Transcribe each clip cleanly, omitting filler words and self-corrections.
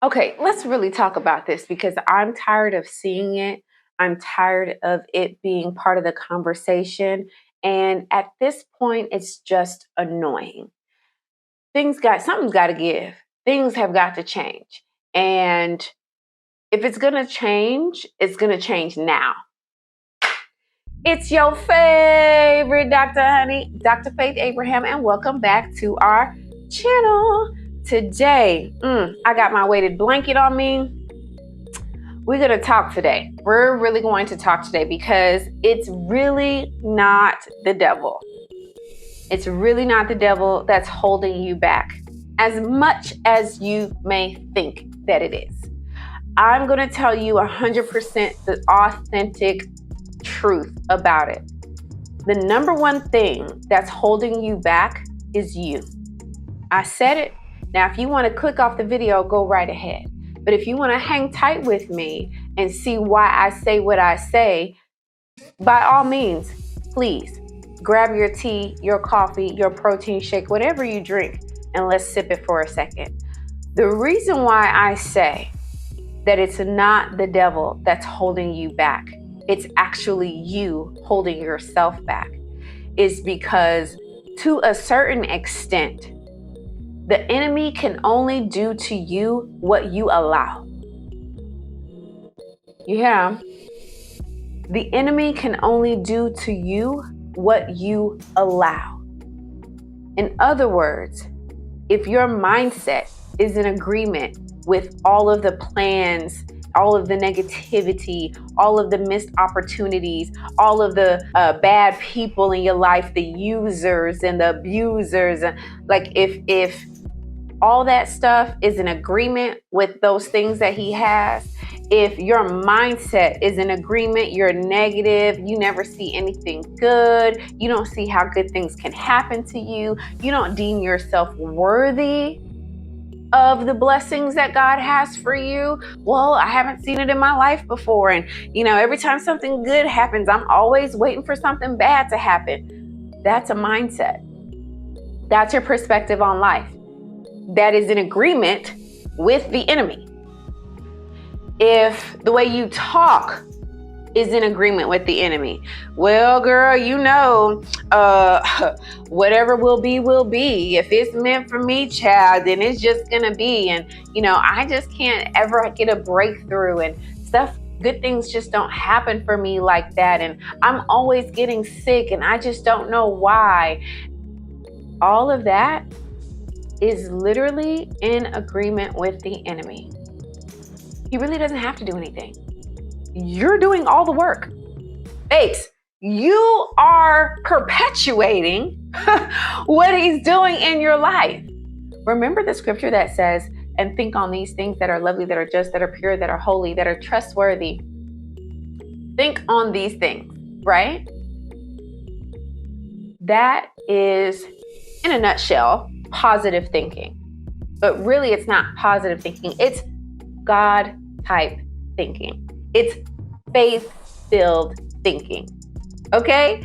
Okay, let's really talk about this because I'm tired of seeing it. I'm tired of it being part of the conversation. And at this point, it's just annoying. Something's got to give. Things have got to change. And if it's going to change, it's going to change now. It's your favorite Dr. Honey, Dr. Faith Abraham, and welcome back to our channel. Today, I got my weighted blanket on me. We're going to talk today. We're really going to talk today because it's really not the devil. It's really not the devil that's holding you back as much as you may think that it is. I'm going to tell you 100% the authentic truth about it. The number one thing that's holding you back is you. I said it. Now, if you want to click off the video, go right ahead. But if you want to hang tight with me and see why I say what I say, by all means, please grab your tea, your coffee, your protein shake, whatever you drink, and let's sip it for a second. The reason why I say that it's not the devil that's holding you back, it's actually you holding yourself back, is because to a certain extent, the enemy can only do to you what you allow. Yeah. The enemy can only do to you what you allow. In other words, if your mindset is in agreement with all of the plans, all of the negativity, all of the missed opportunities, all of the bad people in your life, the users and the abusers, like if all that stuff is in agreement with those things that he has, if your mindset is in agreement, you're negative, you never see anything good, you don't see how good things can happen to you, you don't deem yourself worthy of the blessings that God has for you. Well, I haven't seen it in my life before. And, every time something good happens, I'm always waiting for something bad to happen. That's a mindset. That's your perspective on life. That is in agreement with the enemy. If the way you talk is in agreement with the enemy, well, girl, whatever will be, will be. If it's meant for me, child, then it's just gonna be. And, I just can't ever get a breakthrough and stuff. Good things just don't happen for me like that. And I'm always getting sick and I just don't know why. All of that is literally in agreement with the enemy. He really doesn't have to do anything. You're doing all the work. Babes, you are perpetuating what he's doing in your life. Remember the scripture that says, and think on these things that are lovely, that are just, that are pure, that are holy, that are trustworthy. Think on these things, right? That is, in a nutshell, positive thinking. But really, it's not positive thinking. It's God type thinking. It's faith-filled thinking. Okay?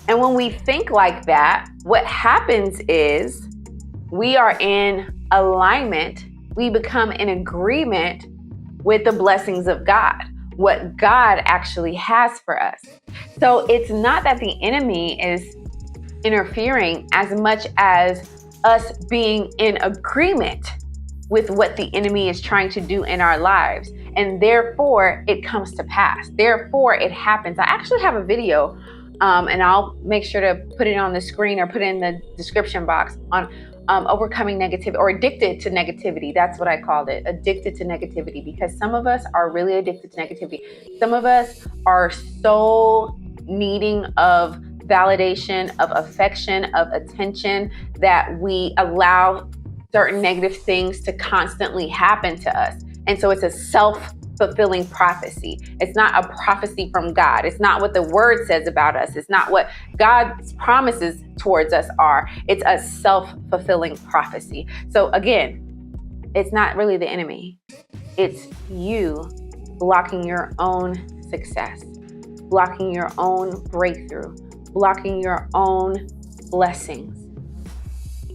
And when we think like that, what happens is we are in alignment. We become in agreement with the blessings of God, what God actually has for us. So it's not that the enemy is interfering as much as us being in agreement with what the enemy is trying to do in our lives. And therefore, it comes to pass. Therefore, it happens. I actually have a video, and I'll make sure to put it on the screen or put it in the description box on overcoming negativity or addicted to negativity. That's what I called it, addicted to negativity, because some of us are really addicted to negativity. Some of us are so needing of validation, of affection, of attention, that we allow certain negative things to constantly happen to us. And so it's a self-fulfilling prophecy. It's not a prophecy from God. It's not what the word says about us. It's not what God's promises towards us are. It's a self-fulfilling prophecy. So again, it's not really the enemy. It's you blocking your own success, blocking your own breakthrough, blocking your own blessings.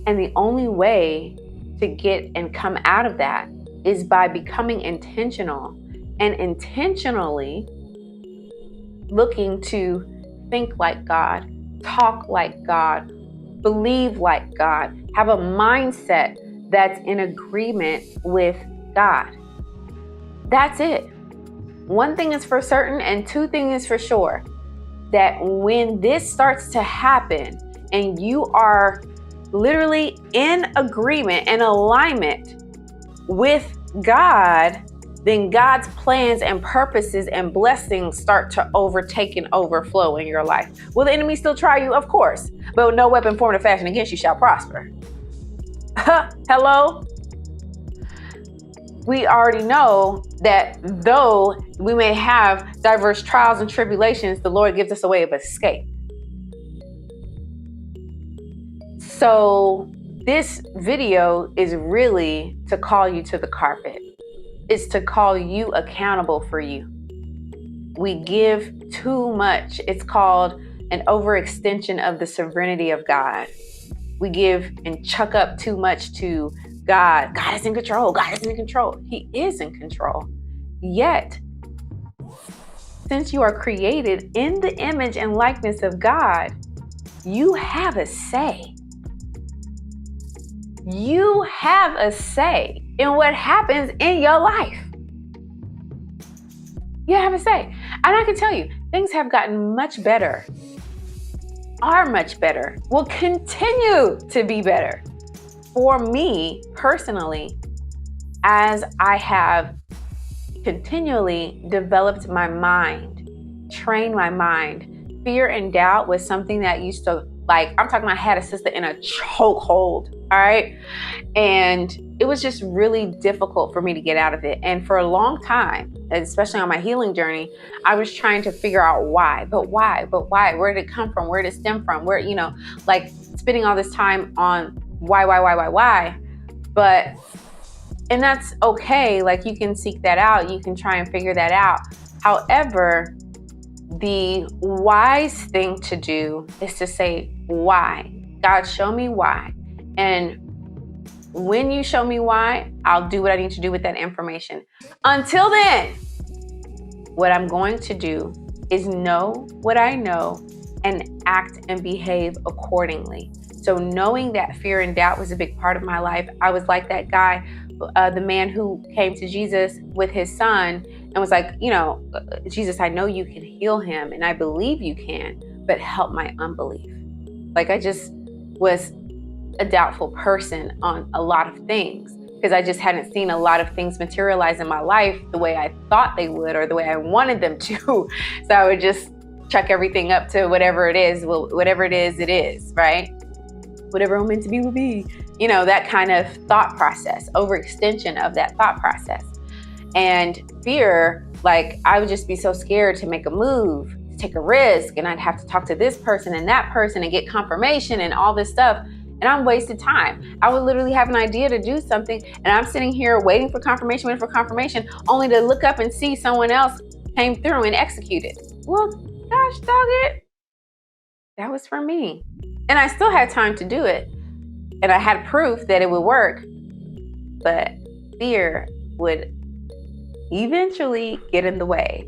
And the only way to get and come out of that is by becoming intentional and intentionally looking to think like God, talk like God, believe like God, have a mindset that's in agreement with God. That's it. One thing is for certain and two things is for sure, that when this starts to happen and you are literally in agreement and alignment with God, then God's plans and purposes and blessings start to overtake and overflow in your life. Will the enemy still try you? Of course, but no weapon formed or fashioned against you shall prosper. Hello? We already know that though we may have diverse trials and tribulations, the Lord gives us a way of escape. So this video is really to call you to the carpet. It's to call you accountable for you. We give too much. It's called an overextension of the sovereignty of God. We give and chuck up too much to God. God is in control. God is in control. He is in control. Yet, since you are created in the image and likeness of God, you have a say. You have a say in what happens in your life. You have a say. And I can tell you, things have gotten much better, are much better, will continue to be better for me personally, as I have continually developed my mind, trained my mind. Fear and doubt was something that used to, I'm talking about, I had a sister in a chokehold, all right? And it was just really difficult for me to get out of it. And for a long time, especially on my healing journey, I was trying to figure out why. But why? Where did it come from? Where did it stem from? Where, spending all this time on why? But, and that's okay. You can seek that out. You can try and figure that out. However, the wise thing to do is to say, why? God, show me why. And when you show me why, I'll do what I need to do with that information. Until then, what I'm going to do is know what I know and act and behave accordingly. So knowing that fear and doubt was a big part of my life, I was like that guy, the man who came to Jesus with his son and was like, Jesus, I know you can heal him and I believe you can, but help my unbelief. I just was a doubtful person on a lot of things because I just hadn't seen a lot of things materialize in my life the way I thought they would or the way I wanted them to. So I would just chuck everything up to whatever it is. Well, whatever it is, right? Whatever I'm meant to be will be. That kind of thought process, overextension of that thought process. And fear, I would just be so scared to make a move, to take a risk, and I'd have to talk to this person and that person and get confirmation and all this stuff. And I'm wasting time. I would literally have an idea to do something and I'm sitting here waiting for confirmation, only to look up and see someone else came through and executed. Well, gosh, dog it. That was for me. And I still had time to do it. And I had proof that it would work. But fear would eventually get in the way.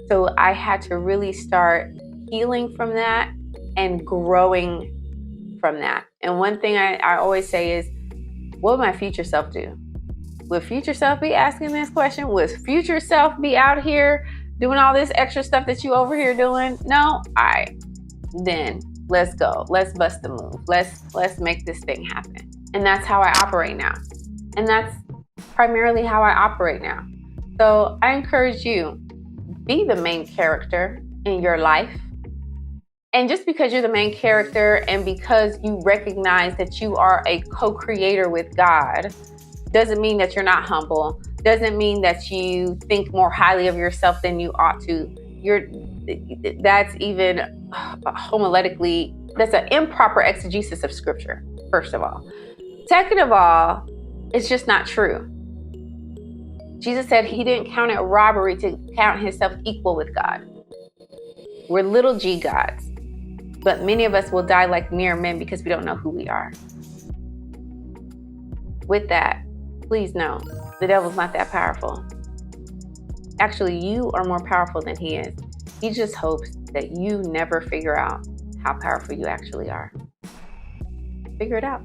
So I had to really start healing from that and growing from that. And one thing I always say is, what would my future self do? Would future self be asking this question? Would future self be out here doing all this extra stuff that you over here doing? No? All right. Then let's go. Let's bust the move. Let's make this thing happen. And that's how I operate now. And that's primarily how I operate now. So I encourage you, be the main character in your life. And just because you're the main character and because you recognize that you are a co-creator with God, doesn't mean that you're not humble. Doesn't mean that you think more highly of yourself than you ought to. That's even homiletically, that's an improper exegesis of scripture, first of all. Second of all, it's just not true. Jesus said he didn't count it robbery to count himself equal with God. We're little g gods. But many of us will die like mere men because we don't know who we are. With that, please know the devil's not that powerful. Actually, you are more powerful than he is. He just hopes that you never figure out how powerful you actually are. Figure it out.